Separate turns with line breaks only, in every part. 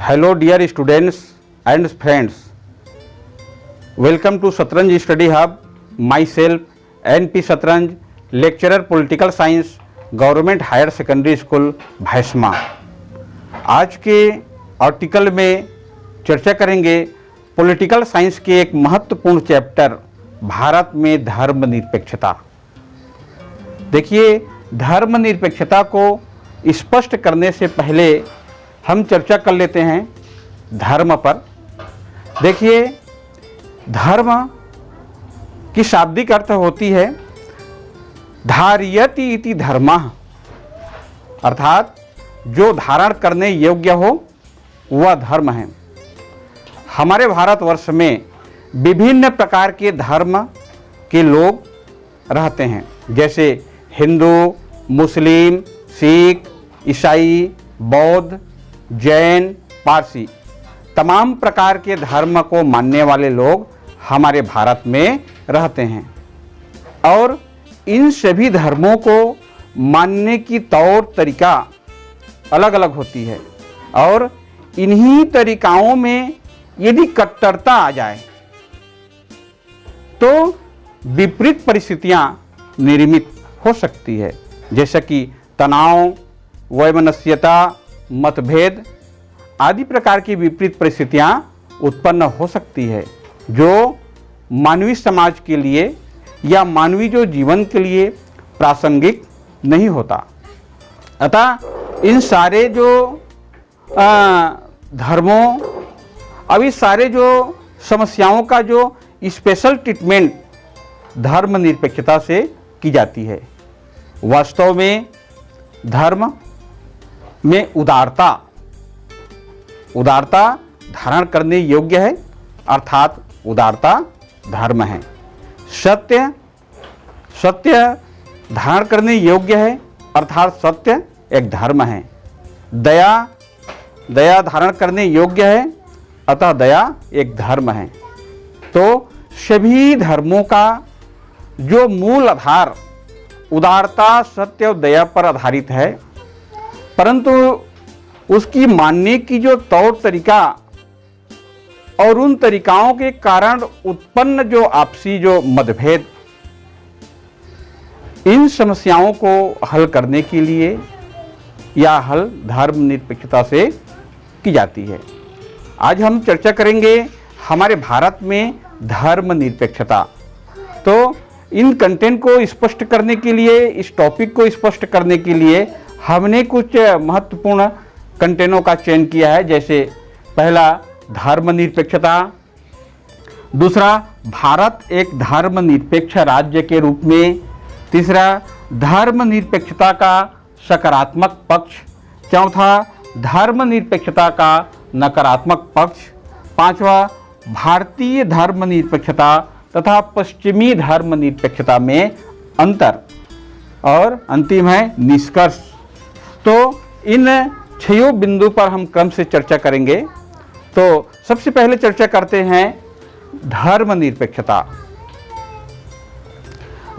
Hello dear students and friends, welcome to Satranj Study Hub. Myself NP Satranj, lecturer Political Science, Government Higher Secondary School, Bhainsma. आज के article में चर्चा करेंगे political science के एक महत्वपूर्ण चैप्टर भारत में धर्मनिरपेक्षता। देखिए, धर्मनिरपेक्षता को स्पष्ट करने से पहले हम चर्चा कर लेते हैं धर्म पर। देखिए, धर्म की शाब्दिक अर्थ होती है धार्यति इति धर्मः, अर्थात जो धारण करने योग्य हो वह धर्म है। हमारे भारतवर्ष में विभिन्न प्रकार के धर्म के लोग रहते हैं, जैसे हिंदू, मुस्लिम, सिख, ईसाई, बौद्ध, जैन, पारसी। तमाम प्रकार के धर्म को मानने वाले लोग हमारे भारत में रहते हैं और इन सभी धर्मों को मानने की तौर तरीका अलग अलग होती है और इन्हीं तरीकाओं में यदि कट्टरता आ जाए तो विपरीत परिस्थितियां निर्मित हो सकती है, जैसा कि तनाव, वैमनस्यता, मतभेद आदि प्रकार की विपरीत परिस्थितियां उत्पन्न हो सकती है, जो मानवीय समाज के लिए या मानवीय जो जीवन के लिए प्रासंगिक नहीं होता। अतः इन सारे जो धर्मों, अब इस सारे जो समस्याओं का जो स्पेशल ट्रीटमेंट धर्मनिरपेक्षता से की जाती है। वास्तव में धर्म में उदारता धारण करने योग्य है, अर्थात उदारता धर्म है। सत्य धारण करने योग्य है, अर्थात सत्य एक धर्म है। दया धारण करने योग्य है, अतः दया एक धर्म है। तो सभी धर्मों का जो मूल आधार उदारता, सत्य और दया पर आधारित है, परंतु उसकी मानने की जो तौर तरीका और उन तरीकाओं के कारण उत्पन्न जो आपसी जो मतभेद, इन समस्याओं को हल करने के लिए या हल धर्मनिरपेक्षता से की जाती है। आज हम चर्चा करेंगे हमारे भारत में धर्मनिरपेक्षता। तो इन कंटेंट को स्पष्ट करने के लिए, इस टॉपिक को स्पष्ट करने के लिए हमने कुछ महत्वपूर्ण कंटेंटों का चयन किया है, जैसे पहला धर्मनिरपेक्षता, दूसरा भारत एक धर्मनिरपेक्ष राज्य के रूप में, तीसरा धर्मनिरपेक्षता का सकारात्मक पक्ष, चौथा धर्मनिरपेक्षता का नकारात्मक पक्ष, पांचवा भारतीय धर्मनिरपेक्षता तथा पश्चिमी धर्मनिरपेक्षता में अंतर, और अंतिम है निष्कर्ष। तो इन 6 बिंदु पर हम क्रम से चर्चा करेंगे। तो सबसे पहले चर्चा करते हैं धर्मनिरपेक्षता।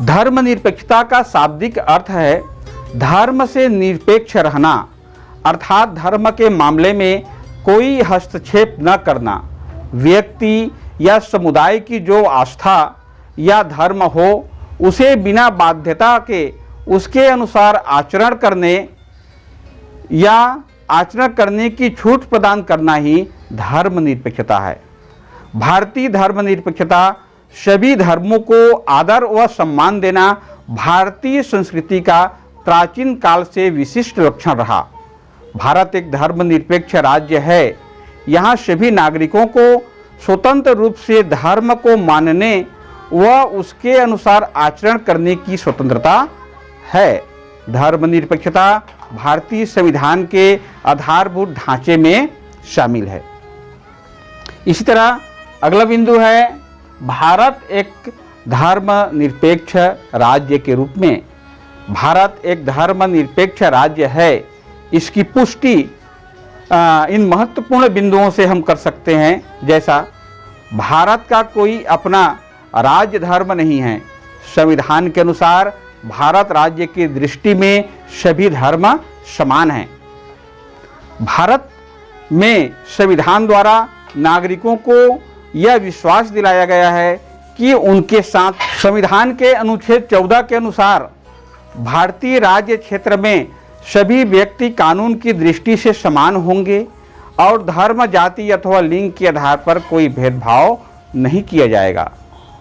धर्मनिरपेक्षता का शाब्दिक अर्थ है धर्म से निरपेक्ष रहना, अर्थात धर्म के मामले में कोई हस्तक्षेप न करना। व्यक्ति या समुदाय की जो आस्था या धर्म हो, उसे बिना बाध्यता के उसके अनुसार आचरण करने या आचरण करने की छूट प्रदान करना ही धर्मनिरपेक्षता है। भारतीय धर्मनिरपेक्षता सभी धर्मों को आदर व सम्मान देना भारतीय संस्कृति का प्राचीन काल से विशिष्ट लक्षण रहा। भारत एक धर्मनिरपेक्ष राज्य है। यहाँ सभी नागरिकों को स्वतंत्र रूप से धर्म को मानने व उसके अनुसार आचरण करने की स्वतंत्रता है। धर्मनिरपेक्षता भारतीय संविधान के आधारभूत ढांचे में शामिल है। इसी तरह अगला बिंदु है भारत एक धर्मनिरपेक्ष राज्य के रूप में। भारत एक धर्मनिरपेक्ष राज्य है, इसकी पुष्टि इन महत्वपूर्ण बिंदुओं से हम कर सकते हैं, जैसा भारत का कोई अपना राज्य धर्म नहीं है। संविधान के अनुसार भारत राज्य की दृष्टि में सभी धर्म समान हैं। भारत में संविधान द्वारा नागरिकों को यह विश्वास दिलाया गया है कि उनके साथ संविधान के अनुच्छेद 14 के अनुसार भारतीय राज्य क्षेत्र में सभी व्यक्ति कानून की दृष्टि से समान होंगे और धर्म, जाति अथवा लिंग के आधार पर कोई भेदभाव नहीं किया जाएगा।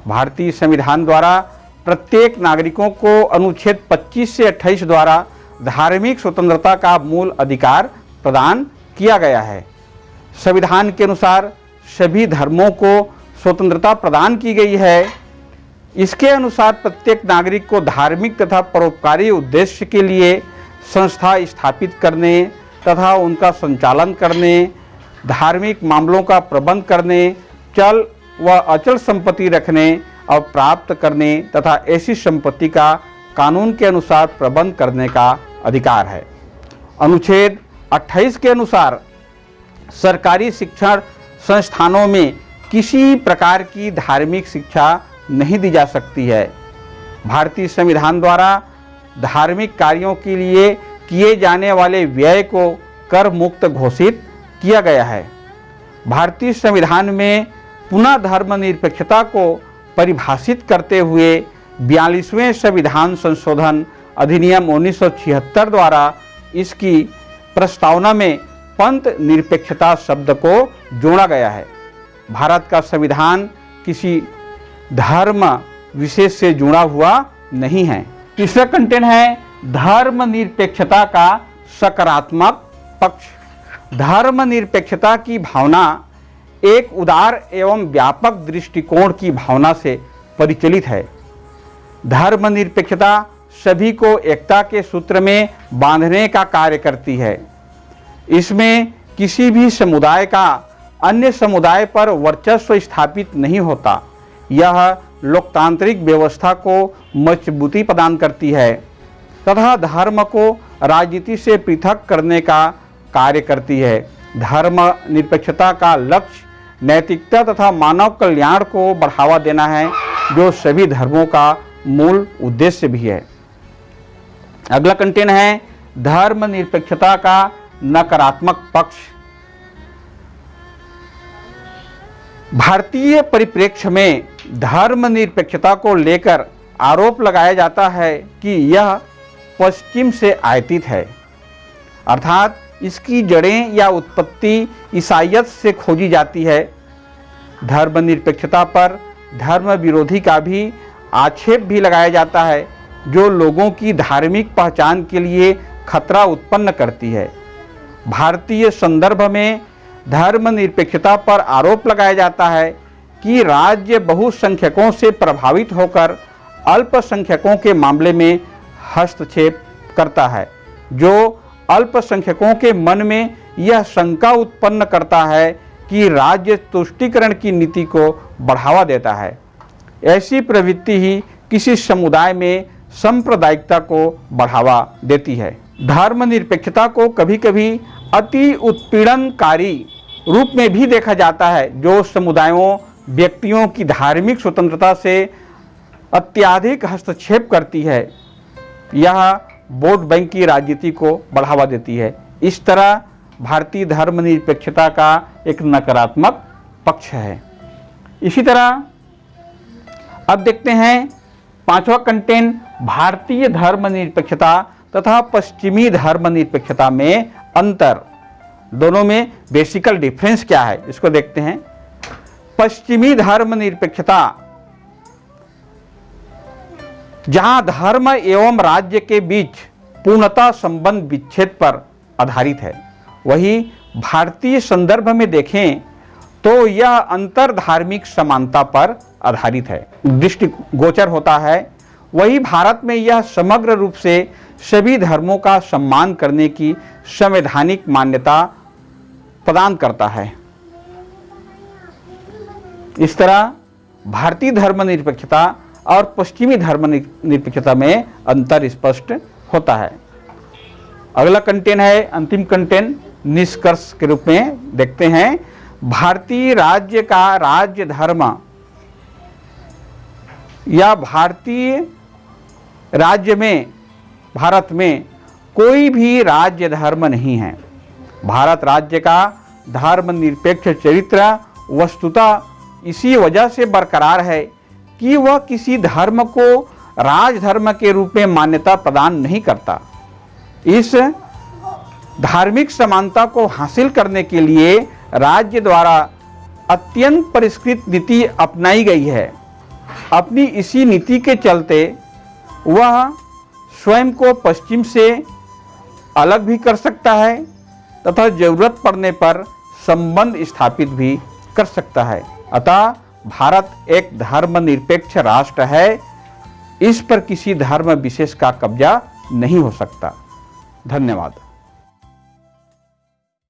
भारतीय संविधान द्वारा प्रत्येक नागरिकों को अनुच्छेद 25 से 28 द्वारा धार्मिक स्वतंत्रता का मूल अधिकार प्रदान किया गया है। संविधान के अनुसार सभी धर्मों को स्वतंत्रता प्रदान की गई है। इसके अनुसार प्रत्येक नागरिक को धार्मिक तथा परोपकारी उद्देश्य के लिए संस्था स्थापित करने तथा उनका संचालन करने, धार्मिक मामलों का प्रबंध करने, चल व अचल संपत्ति रखने और प्राप्त करने तथा ऐसी संपत्ति का कानून के अनुसार प्रबंध करने का अधिकार है। अनुच्छेद 28 के अनुसार सरकारी शिक्षण संस्थानों में किसी प्रकार की धार्मिक शिक्षा नहीं दी जा सकती है। भारतीय संविधान द्वारा धार्मिक कार्यों के लिए किए जाने वाले व्यय को कर मुक्त घोषित किया गया है। भारतीय संविधान में पुनः धर्मनिरपेक्षता को परिभाषित करते हुए 42वें संविधान संशोधन अधिनियम 1976 द्वारा इसकी प्रस्तावना में पंथ निरपेक्षता शब्द को जोड़ा गया है। भारत का संविधान किसी धर्म विशेष से जुड़ा हुआ नहीं है। तीसरा कंटेंट है धर्मनिरपेक्षता का सकारात्मक पक्ष। धर्मनिरपेक्षता की भावना एक उदार एवं व्यापक दृष्टिकोण की भावना से परिचालित है। धर्मनिरपेक्षता सभी को एकता के सूत्र में बांधने का कार्य करती है। इसमें किसी भी समुदाय का अन्य समुदाय पर वर्चस्व स्थापित नहीं होता। यह लोकतांत्रिक व्यवस्था को मजबूती प्रदान करती है तथा धर्म को राजनीति से पृथक करने का कार्य करती है। धर्मनिरपेक्षता का लक्ष्य नैतिकता तथा मानव कल्याण को बढ़ावा देना है, जो सभी धर्मों का मूल उद्देश्य भी है। अगला कंटेंट है धर्मनिरपेक्षता का नकारात्मक पक्ष। भारतीय परिप्रेक्ष्य में धर्मनिरपेक्षता को लेकर आरोप लगाया जाता है कि यह पश्चिम से आयातित है, अर्थात इसकी जड़ें या उत्पत्ति ईसाईयत से खोजी जाती है। धर्मनिरपेक्षता पर धर्म विरोधी का भी आक्षेप भी लगाया जाता है, जो लोगों की धार्मिक पहचान के लिए खतरा उत्पन्न करती है। भारतीय संदर्भ में धर्मनिरपेक्षता पर आरोप लगाया जाता है कि राज्य बहुसंख्यकों से प्रभावित होकर अल्पसंख्यकों के मामले में हस्तक्षेप करता है, जो अल्पसंख्यकों के मन में यह शंका उत्पन्न करता है कि राज्य तुष्टीकरण की नीति को बढ़ावा देता है। ऐसी प्रवृत्ति ही किसी समुदाय में सांप्रदायिकता को बढ़ावा देती है। धर्मनिरपेक्षता को कभी कभी अति उत्पीड़नकारी रूप में भी देखा जाता है, जो समुदायों व्यक्तियों की धार्मिक स्वतंत्रता से अत्यधिक हस्तक्षेप करती है। यह वोट बैंक की राजनीति को बढ़ावा देती है। इस तरह भारतीय धर्मनिरपेक्षता का एक नकारात्मक पक्ष है। इसी तरह अब देखते हैं पांचवा कंटेंट भारतीय धर्मनिरपेक्षता तथा पश्चिमी धर्मनिरपेक्षता में अंतर। दोनों में बेसिकल डिफरेंस क्या है, इसको देखते हैं। पश्चिमी धर्मनिरपेक्षता जहां धर्म एवं राज्य के बीच पूर्णता संबंध विच्छेद पर आधारित है, वही भारतीय संदर्भ में देखें तो यह अंतर धार्मिक समानता पर आधारित है, दृष्टिगोचर होता है। वही भारत में यह समग्र रूप से सभी धर्मों का सम्मान करने की संवैधानिक मान्यता प्रदान करता है। इस तरह भारतीय धर्मनिरपेक्षता और पश्चिमी धर्मनिरपेक्षता में अंतर स्पष्ट होता है। अगला कंटेंट है, अंतिम कंटेंट निष्कर्ष के रूप में देखते हैं। भारतीय राज्य का राज्य धर्म या भारतीय राज्य में भारत में कोई भी राज्य धर्म नहीं है। भारत राज्य का धर्मनिरपेक्ष चरित्र वस्तुतः इसी वजह से बरकरार है कि वह किसी धर्म को राजधर्म के रूप में मान्यता प्रदान नहीं करता। इस धार्मिक समानता को हासिल करने के लिए राज्य द्वारा अत्यंत परिष्कृत नीति अपनाई गई है। अपनी इसी नीति के चलते वह स्वयं को पश्चिम से अलग भी कर सकता है तथा जरूरत पड़ने पर संबंध स्थापित भी कर सकता है। अतः भारत एक धर्मनिरपेक्ष राष्ट्र है। इस पर किसी धर्म विशेष का कब्जा नहीं हो सकता। धन्यवाद।